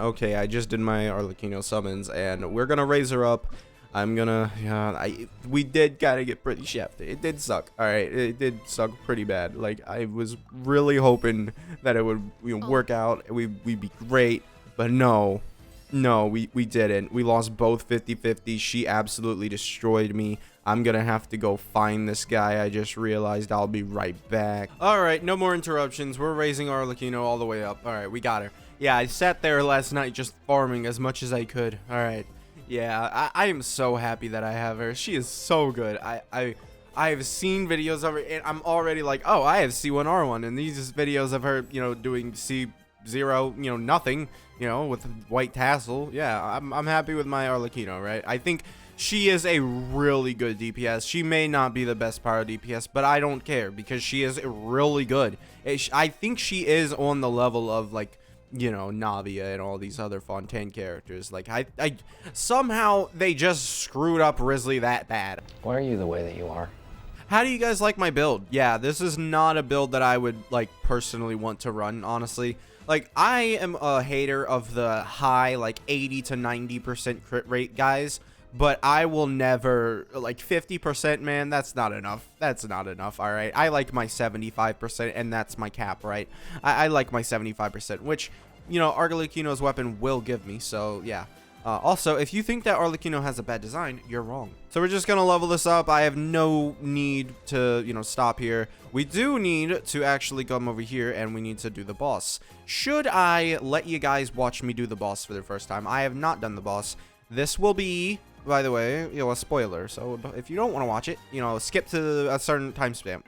Okay, I just did my Arlecchino summons, and we're gonna raise her up. I'm gonna, we did kind of get pretty shafted. It did suck. All right, it did suck pretty bad. Like, I was really hoping that it would, work out. We'd be great, but no, we didn't. We lost both 50-50. She absolutely destroyed me. I'm gonna have to go find this guy. I just realized. I'll be right back. All right, no more interruptions. We're raising Arlecchino all the way up. All right, we got her. Yeah, I sat there last night just farming as much as I could. All right. Yeah, I am so happy that I have her. She is so good. I've seen videos of her, and I'm already like, oh, I have C1R1, and these videos of her, doing C0, nothing, with white tassel. Yeah, I'm happy with my Arlecchino, right? I think she is a really good DPS. She may not be the best power DPS, but I don't care because she is really good. I think she is on the level of, like, Navia and all these other Fontaine characters. Like, I somehow they just screwed up Risley that bad. Why are you the way that you are? How do you guys like my build? Yeah, this is not a build that I would, like, personally want to run, honestly. Like, I am a hater of the high, like, 80 to 90% crit rate guys, but I will never, like, 50%, man, that's not enough. That's not enough, all right? I like my 75%, and that's my cap, right? I like my 75%, which, Arlecchino's weapon will give me, so, yeah. Also, if you think that Arlecchino has a bad design, you're wrong. So we're just going to level this up. I have no need to, stop here. We do need to actually come over here, and we need to do the boss. Should I let you guys watch me do the boss for the first time? I have not done the boss. This will be, by the way, a spoiler. So if you don't want to watch it, skip to a certain timestamp.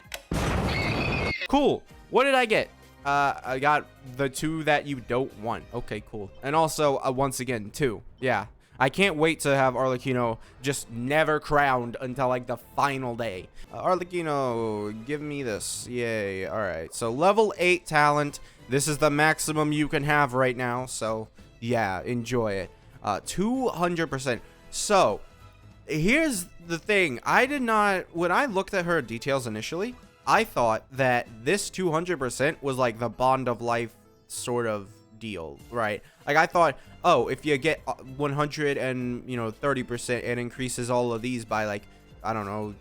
Cool. What did I get? I got the 2 that you don't want. Okay, cool. And also, once again, 2. Yeah. I can't wait to have Arlecchino just never crowned until, like, the final day. Arlecchino, give me this. Yay. All right. So, level 8 talent. This is the maximum you can have right now. So, yeah, enjoy it. 200%. So, here's the thing. When I looked at her details initially, I thought that this 200% was like the bond of life sort of deal, right? Like, I thought, oh, if you get 100 and 30%, it increases all of these by, like, I don't know,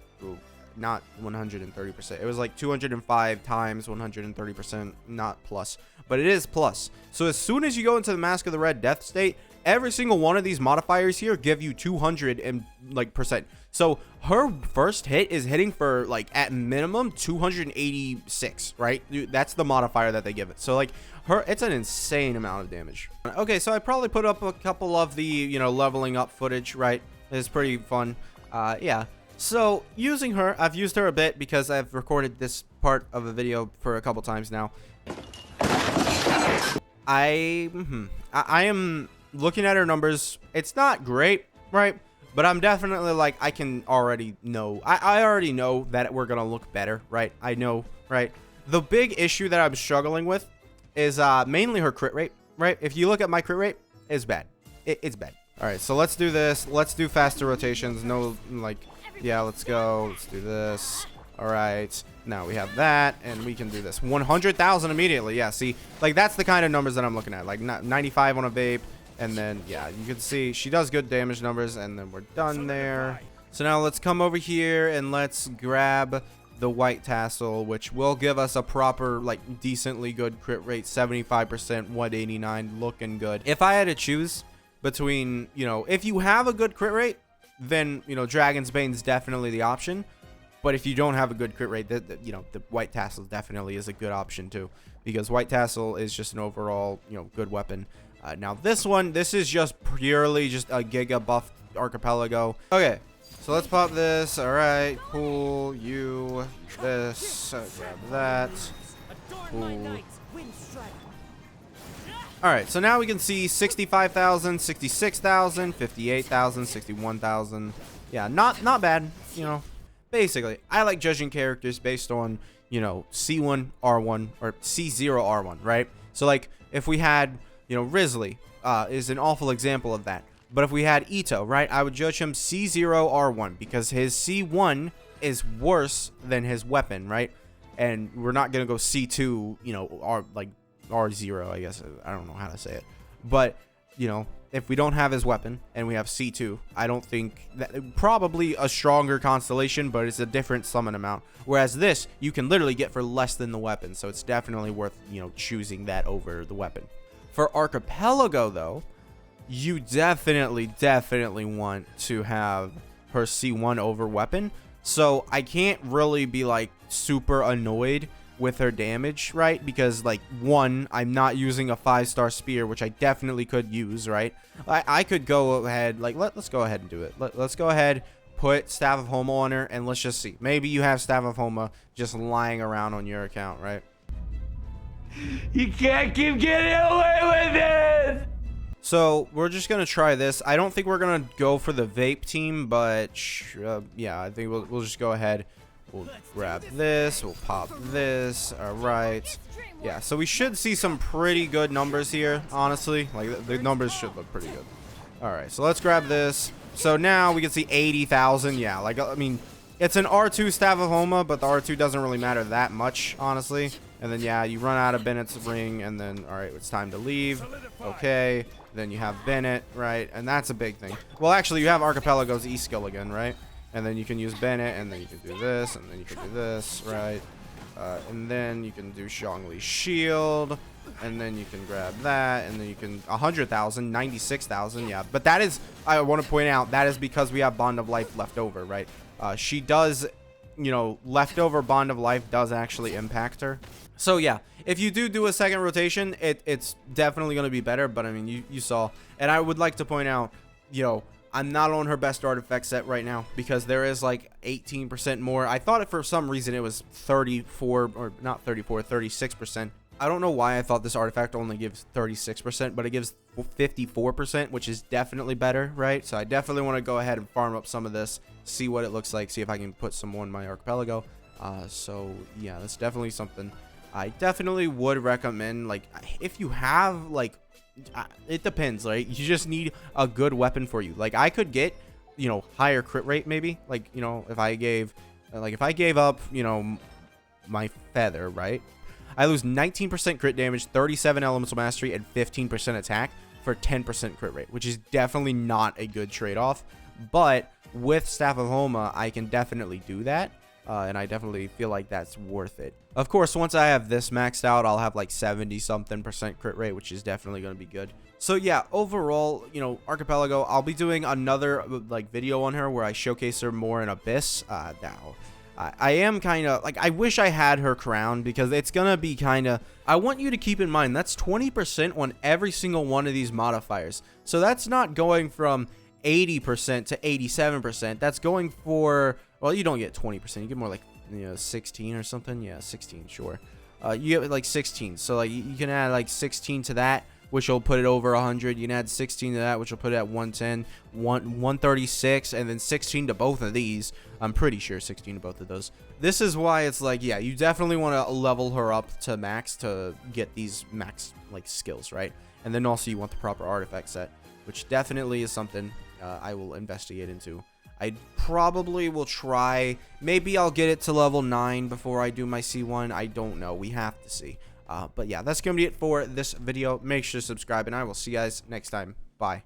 not 130%. It was like 205 times 130%, not plus, but it is plus. So as soon as you go into the Mask of the Red Death state, every single one of these modifiers here give you 200 and like percent. So her first hit is hitting for, like, at minimum 286, right? That's the modifier that they give it. So, like, it's an insane amount of damage. Okay, so I probably put up a couple of the, leveling up footage, right? It's pretty fun. Yeah. So using her, I've used her a bit because I've recorded this part of a video for a couple times now. I am looking at her numbers. It's not great, right? But I'm definitely, like, I can already know. I already know that we're gonna look better, right? I know, right? The big issue that I'm struggling with is mainly her crit rate, right? If you look at my crit rate, it's bad. It's bad. All right, so let's do this. Let's do faster rotations. No, like, yeah, let's go. Let's do this. All right. Now we have that, and we can do this. 100,000 immediately. Yeah, see? Like, that's the kind of numbers that I'm looking at. Like, 95 on a vape. And then, yeah, you can see she does good damage numbers, and then we're done there. So now let's come over here, and let's grab the white tassel, which will give us a proper, like, decently good crit rate. 75%, 189, looking good. If I had to choose between, if you have a good crit rate, then, Dragon's Bane's definitely the option. But if you don't have a good crit rate, the white tassel definitely is a good option too, because white tassel is just an overall, good weapon. Now this is just purely just a Giga buff Archipelago. Okay, so let's pop this. All right, cool. You, this, grab that. Cool. All right, so now we can see 65,000, 66,000, 58,000, 61,000. Yeah, not bad. Basically, I like judging characters based on, C1 R1 or C0 R1, right? So, like, if we had, Risley is an awful example of that. But if we had Ito, right, I would judge him C0 R1 because his C1 is worse than his weapon, right? And we're not going to go C2, R0, I guess. I don't know how to say it. But you know, if we don't have his weapon and we have C2, I don't think that probably a stronger constellation, but it's a different summon amount. Whereas this, you can literally get for less than the weapon. So it's definitely worth, you know, choosing that over the weapon. For Archipelago, though, you definitely want to have her C1 over weapon. So I can't really be like super annoyed with her damage, right? Because like, one, I'm not using a 5-star spear, which I definitely could use, right? I could go ahead, like, let's go ahead and do it. Let's go ahead, put Staff of Homa on her, and let's just see. Maybe you have Staff of Homa just lying around on your account, right? You can't keep getting away with it! So we're just gonna try this. I don't think we're gonna go for the vape team, but yeah, I think we'll just go ahead. We'll grab this. We'll pop this. All right. Yeah. So we should see some pretty good numbers here. Honestly, like the numbers should look pretty good. All right. So let's grab this. So now we can see 80,000. Yeah. Like, I mean, it's an R2 Staff of Homa, but the R2 doesn't really matter that much, honestly. And then yeah, you run out of Bennett's ring, and then all right, it's time to leave. Okay. Then you have Bennett, right? And that's a big thing. Well, actually, you have Archipelago's E skill again, right? And then you can use Bennett, and then you can do this, and then you can do this, right? And then you can do Zhongli's shield, and then you can grab that, and then you can 100,000, 96,000, yeah. But that is, I want to point out, that is because we have Bond of Life left over, right? She does, you know, leftover Bond of Life does actually impact her. So yeah, if you do a second rotation, it's definitely going to be better. But I mean, you saw, and I would like to point out, you know, I'm not on her best artifact set right now because there is like 18% more. I thought for some reason it was 34 or not 34, 36%. I don't know why I thought this artifact only gives 36%, but it gives 54%, which is definitely better, right? So I definitely want to go ahead and farm up some of this, see what it looks like, see if I can put some more in my Archipelago. So yeah, that's definitely something I definitely would recommend. Like, if you have, like, it depends, right? You just need a good weapon for you. Like, I could get, you know, higher crit rate maybe. Like, you know, if I gave up, you know, my feather, right? I lose 19% crit damage, 37 elemental mastery, and 15% attack for 10% crit rate, which is definitely not a good trade-off. But with Staff of Homa, I can definitely do that. And I definitely feel like that's worth it. Of course, once I have this maxed out, I'll have like 70-something% crit rate, which is definitely going to be good. So yeah, overall, you know, Archipelago, I'll be doing another like video on her where I showcase her more in Abyss. Now, I am kind of like, I wish I had her crown because it's going to be kind of, I want you to keep in mind that's 20% on every single one of these modifiers. So that's not going from 80% to 87%. That's going for, well, you don't get 20%. You get more like, you know, 16 or something. Yeah, 16, sure. You get like 16. So like you can add like 16 to that, which will put it over 100. You can add 16 to that, which will put it at 110, 136, and then 16 to both of these. I'm pretty sure 16 to both of those. This is why it's like, yeah, you definitely want to level her up to max to get these max like skills, right? And then also you want the proper artifact set, which definitely is something I will investigate into. I probably will try, maybe I'll get it to level 9 before I do my C1. I don't know. We have to see. But yeah, that's going to be it for this video. Make sure to subscribe, and I will see you guys next time. Bye.